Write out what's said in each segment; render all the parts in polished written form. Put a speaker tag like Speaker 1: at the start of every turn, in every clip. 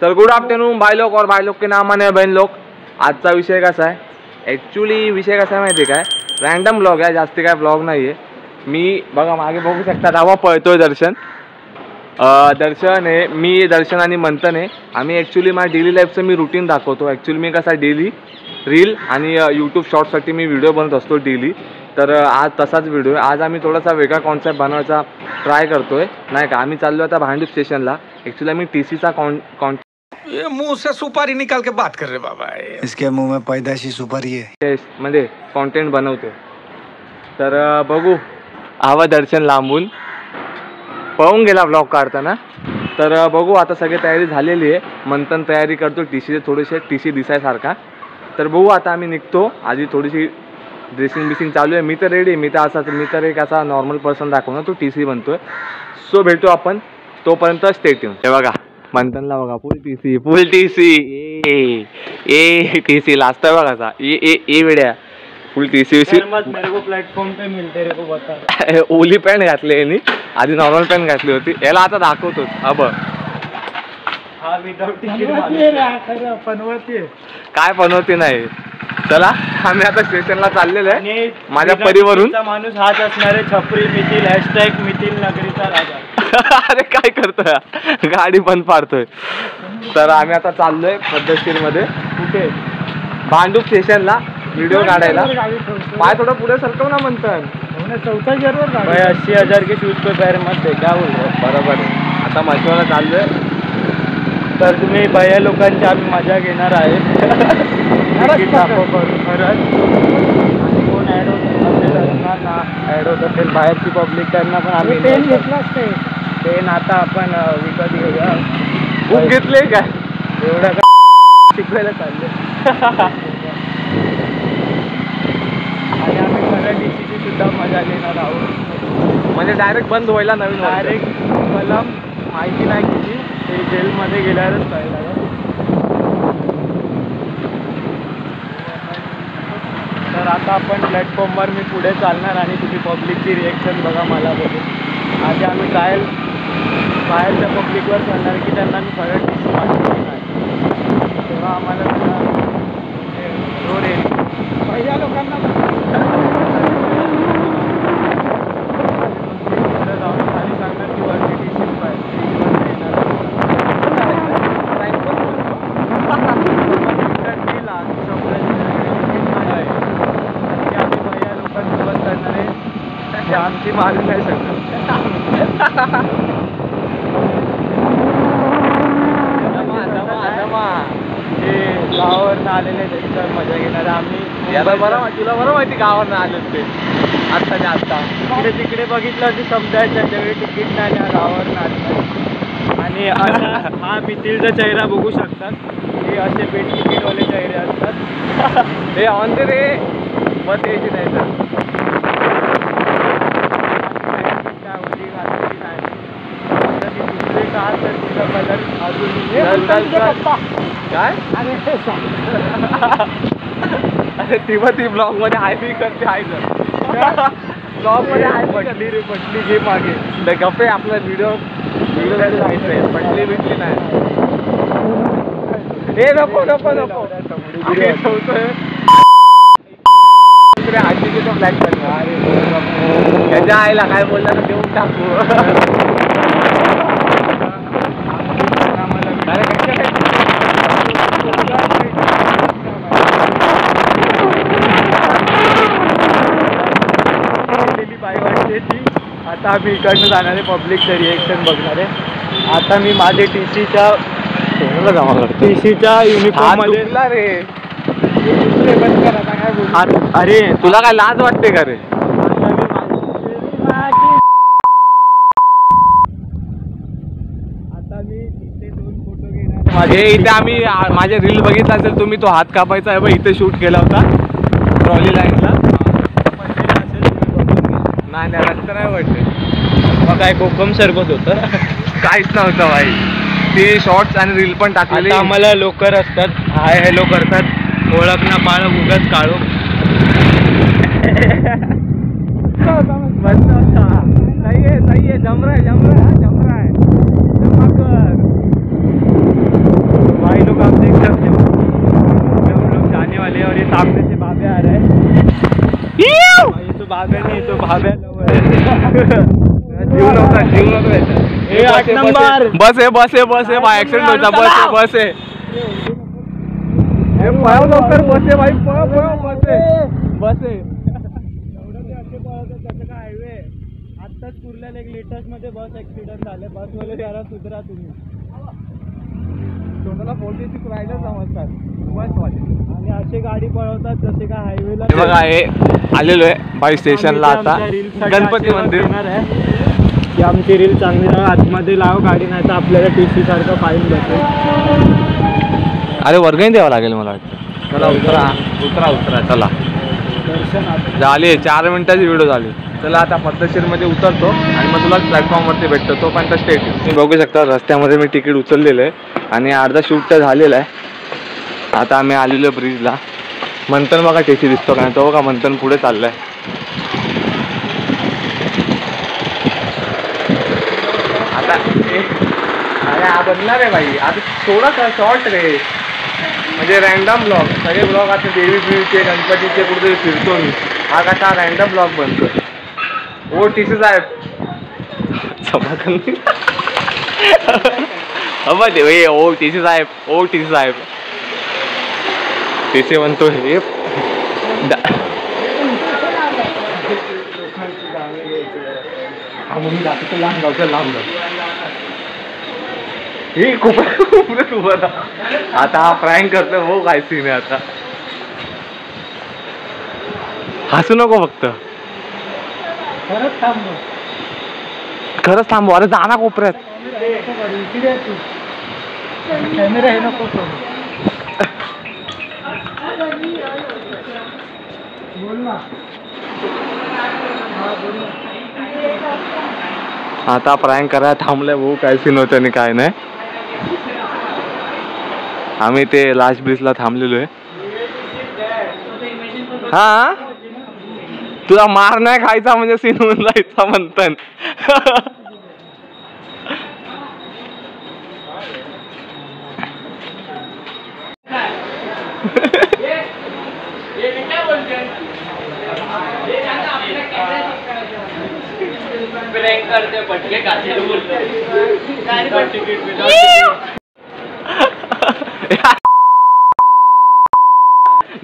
Speaker 1: तर good afternoon भाई लोग और भाई लोग के नाम माने बहन लोग. आजचा विषय कसा आहे, ॲक्च्युली विषय कसा आहे माहिती आहे काय, रँडम ब्लॉग आहे, जास्ती काय ब्लॉग नाही आहे. मी बघा मागे बघू शकता दावा पळतोय दर्शन. दर्शन आहे, मी दर्शन आणि मंथन आहे. आम्ही ॲक्च्युली माझ्या डेली लाईफचं मी रुटीन दाखवतो. ॲक्च्युली मी कसा डेली रील आणि यूट्यूब शॉर्टसाठी मी व्हिडिओ बनवत असतो डेली. तर आज तसाच व्हिडिओ आहे. आज आम्ही थोडासा वेगळा कॉन्सेप्ट बनवायचा ट्राय करतोय नाही का. आम्ही चाललो आता भांडूप स्टेशनला. ॲक्च्युली आम्ही TCचा
Speaker 2: ये मुंह से सुपारी निकाल के बात कर रहे बाबा.
Speaker 3: इसके मुंह में पैदाशी सुपारी है.
Speaker 1: मध्ये कॉन्टेंट बनवतो. तर बघू हवा दर्शन लांबून पळून गेला ब्लॉग काढताना. तर बघू आता सगळी तयारी झालेली आहे. मंथन तयारी करतो TCचे थोडेसे TC दिसायसारखा. तर बघू आता आम्ही निघतो. आधी थोडीशी ड्रेसिंग बिसिंग चालू आहे. मी तर रेडी, मी तर एक असा नॉर्मल पर्सन दाखवणार, तो TC बनतोय. सो भेटू आपण, तोपर्यंत स्टे ट्यून. हे बघा मंथनला बघा फुल TC ए TC लास्ट आहे बघा ए वेड्या फुल TC
Speaker 2: प्लेटफॉर्म पे मिलते रे को बता.
Speaker 1: ओली पॅन्ट घातली यांनी, आधी नॉर्मल पॅन्ट घातली होती. याला आता दाखवतोच. अब
Speaker 2: हा विदाउट तिकीट
Speaker 1: काय बनवते नाही. चला आम्ही आता स्टेशनला चाललेलो आहे. माझ्या परिवारून
Speaker 2: माणूस हाच असणारे छपरी मिथिल #मिथिल नगरीचा राजा.
Speaker 1: अरे काय करतोय, गाडी बंद पाडतोय. तर आम्ही आता चाललोय पद्धतशीरमध्ये. कुठे, भांडूप स्टेशनला व्हिडिओ काढायला. पाय थोडं पुढे सरकव ना म्हणतात.
Speaker 2: 80,000 के शूज पे पैर मत दे. काय बोलतो
Speaker 1: बरोबर आहे. आता मशवाला चाललोय.
Speaker 2: तर तुम्ही भैया लोकांची आम्ही मजा घेणार आहे. खरंच आणि कोण ॲड होत असणार ना, ॲड होत असेल बाहेरची पब्लिक, त्यांना पण आम्ही पेन घेतलाच ते पेन आता आपण विकत घेऊया.
Speaker 1: बुक घेतले काय,
Speaker 2: एवढं का शिकवायला चालले. आणि आम्ही खरं TCची सुद्धा मजा घेणार आहोत.
Speaker 1: म्हणजे डायरेक्ट बंद व्हायला नवीन
Speaker 2: डायरेक्ट कलम माहिती नाही किती, ते जेलमध्ये गेल्यावरच कळलं. तर आता आपण प्लॅटफॉर्मवर मी पुढे चालणार आणि तुम्ही पब्लिकची रिॲक्शन बघा मला बघून. आधी आम्ही ट्रायल बाहेरच्या पब्लिकवर चालणार की त्यांना मी खरं TC पाठवली नाही, तेव्हा आम्हाला जोर येईल. पहिल्या लोकांना जाऊन खाली सांगणार की वरती TC आमची मारू नाही शकत. ते गावावरनं आलेले त्यांच्यावर मजा घेणार आम्ही.
Speaker 1: याला तुला बरं माहिती गावावरनं आले ते आत्ताच्या आत्ता.
Speaker 2: इकडे तिकडे बघितलं की समजायचं त्याच्यावेळी तिकीट नाही ना, गावावरनं आलं. आणि हा मिथिलचा चेहरा बघू शकतात. हे असे बेट तिकीटवाले चेहरे असतात.
Speaker 1: हे ऑन दे रे बस यायची नाही तर. काय अरे ती ब्लॉग मध्ये आहे मी करते आहे ब्लॉग मध्ये आहे.
Speaker 2: पटली घे मागे
Speaker 1: गप्पे आपला व्हिडिओ जायचंय. पटली बिटली नाही. हे नको आजीची तो फ्लॅट बनवा. त्याच्या आईला काय बोलला तर देऊन टाकू.
Speaker 2: आता आम्ही इकडनं जाणारे पब्लिकचं रिएक्शन बघणार आहे. आता मी माझे TCच्या युनिफॉर्म मध्ये
Speaker 1: रे.
Speaker 2: अरे
Speaker 1: तुला काय लाज वाटते का रे.
Speaker 2: आता मी इथे 2 फोटो घेणार.
Speaker 1: हे इथे आम्ही माझे रील बघितला असेल तुम्ही, तो हात कापायचा आहे बघ इथे शूट केला होता ट्रॉली लाईनला. नाही रस्ता नाही वाटते.
Speaker 2: मग काय कोकम सरबत होतं.
Speaker 1: काहीच नव्हतं भाई. ते शॉर्ट्स आणि रील पण टाकलेले.
Speaker 2: आम्हाला लोकर असतात, हाय हॅलो करतात, ओळख ना पाळ उगाच काढू. सही आहे जमरा आहे. बाब्याने येतो भाब्या
Speaker 1: जीव नव्हता याचा.
Speaker 2: हे 8 नंबर
Speaker 1: बस आहे भाई ऍक्सिडेंट व्हायचा. बस आहे हे पळव लवकर. बस आहे भाई बस आहे.
Speaker 2: हायवे आत्ताच कुर्ल्याला एक लेटेस्ट मध्ये बस ऍक्सिडेंट झाले. बसवाले त्याला सुधरा तुम्ही.
Speaker 1: तोंडाला पोलिस राहिलं समजतात बसवाले
Speaker 2: आणि असे गाडी पळवतात जसे का हायवेला.
Speaker 1: बघा हे आलेलो आहे भाई स्टेशनला आता. गणपती मंदिर
Speaker 2: की आमची रील चांगली आतमध्ये लाव गाडी नाही तर आपल्याला TC सारखं फाईन भेटेल.
Speaker 1: अरे वर्गणी द्यावं लागेल मला वाटतं. चला उतरा चला. झाली 4 मिनिटाची व्हिडिओ झाली. चला आता पद्धतशीरमध्ये उतरतो आणि मग तुला प्लॅटफॉर्मवरती भेटतो. तो पण स्टेट तुम्ही बघू शकता रस्त्यामध्ये मी तिकीट उचललेलं आहे आणि अर्धा शूट तर झालेला आहे. आता आम्ही आलेलो ब्रिजला. मंथन बघा टेसी दिसतो का तो बघा मंथन पुढे चाललाय. आता अरे हा बनणार आहे भाई. आता थोडा शॉर्ट रे म्हणजे रँडम ब्लॉग. सगळे ब्लॉग आता देवीचे गणपतीचे कुठे फिरतो मी. हा कसा रँडम ब्लॉग बनतो. ओ TC साहेब ओ TC साहेब TC म्हणतो हे लांब जाऊ. हे खूप आता हा प्रँक करतो. हो काय सीन आहे आता. हसू नको फक्त. खरंच थांबव. अरे जा ना कोपऱ्यात.
Speaker 2: कॅमेरा हे नको बोल ना.
Speaker 1: आता प्रँक करा थांबलाय भाऊ. काय सीन होतं आणि काय नाही. आम्ही ते लास्ट ब्रिजला थांबलेलो आहे. हा तुला मार नाही खायचा म्हणजे सीन होऊन जायचा म्हणतात.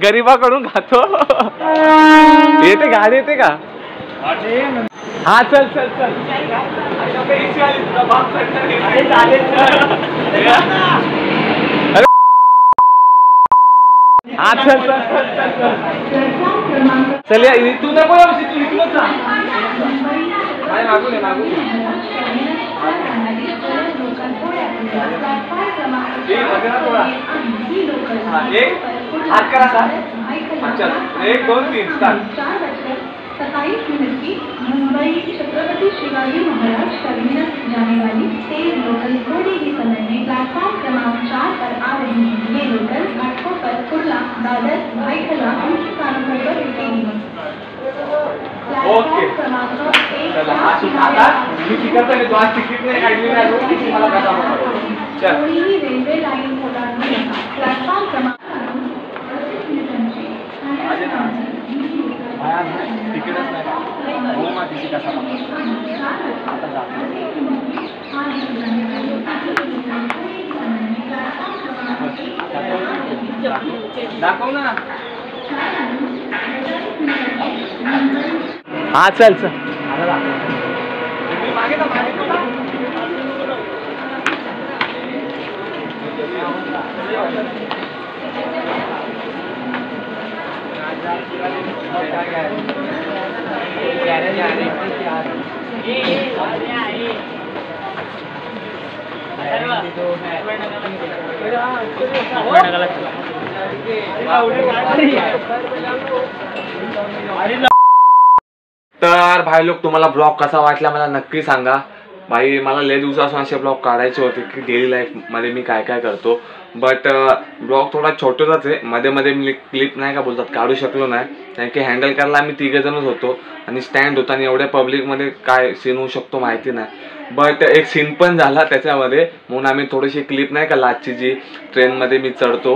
Speaker 1: गरीबाकडून खातो. येते गाडी येते का. हा चल हा चल या तू नको तू इकडून जा. मागून हात करा सा. अच्छा 1 2 3 स्टार्ट.
Speaker 4: 27 की मुंबई छत्रपति शिवाजी महाराज टर्मिनस जाने वाली तेज लोकल थोड़ी ही समय में प्लेटफॉर्म क्रमांक 4 पर आ रही है. ये लोकल घाटों पर कुर्ला दादर भाईखला मुख्य स्थानों पर रुकेगी.
Speaker 1: ओके चला हा सुट. आता मी तिकडचा नाही. तो आज तिकीट नाही काढली नाही. मला कसा चल
Speaker 4: रेल्वे लाईन ओलांडून प्लॅटफॉर्म क्रमांक
Speaker 2: तिकीटच नाही. हो मा तिची कसा आता दाखव ना.
Speaker 1: हा चल
Speaker 2: मागे ना
Speaker 1: तर भाई लोक तुम्हाला ब्लॉग कसा वाटला मला नक्की सांगा. भाई मला लय दिवसापासून असे ब्लॉग काढायचे होते की डेली लाईफमध्ये मी काय काय करतो. बट ब्लॉग थोडा छोटाच आहे. मध्ये मध्ये मी क्लिप नाही का बोलतात काढू शकलो नाही. कारण की हँडल करायला आम्ही 3 जणच होतो आणि स्टँड होता आणि एवढ्या पब्लिकमध्ये काय सीन होऊ शकतो माहिती नाही. बट एक सीन पण झाला त्याच्यामध्ये म्हणून आम्ही थोडीशी क्लिप नाही का लास्टची जी ट्रेनमध्ये मी चढतो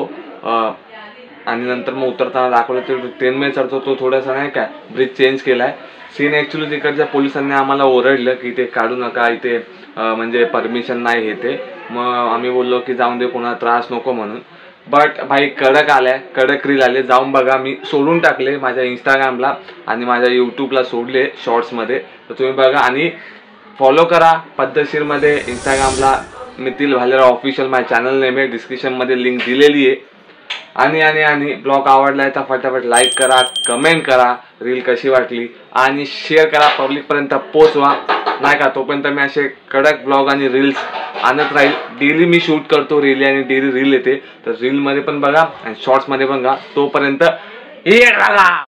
Speaker 1: आणि नंतर मग उतरताना दाखवलं ते ट्रेनमध्ये चढतो तो थोडासा नाही काय ब्रिज चेंज केलाय सीन. ॲक्च्युली तिकडच्या पोलिसांनी आम्हाला ओरडलं की ते काढू नका इथे म्हणजे परमिशन नाही हे ते. मग आम्ही बोललो की जाऊन दे कोणाला त्रास नको म्हणून. बट भाई कडक आलाय, कडक रील आले, जाऊन बघा. मी सोडून टाकले माझ्या इंस्टाग्रामला आणि माझ्या यूट्यूबला सोडले शॉर्ट्समध्ये, तर तुम्ही बघा आणि फॉलो करा पद्धतशीरमध्ये इंस्टाग्रामला मिथिल भालेराव ऑफिशियल. माझ्या चॅनल नेम आहे, डिस्क्रिप्शनमध्ये लिंक दिलेली आहे. आणि ब्लॉग आवडलाय तर फटाफट लाईक करा, कमेंट करा, रील कशी वाटली आणि शेअर करा, पब्लिकपर्यंत पोचवा नाही का. तोपर्यंत मी असे कडक ब्लॉग आणि रील्स आणत राहील. डेली मी शूट करतो रील आणि डेली रील येते, तर रीलमध्ये पण बघा आणि शॉर्ट्समध्ये पण बघा. तोपर्यंत बघा.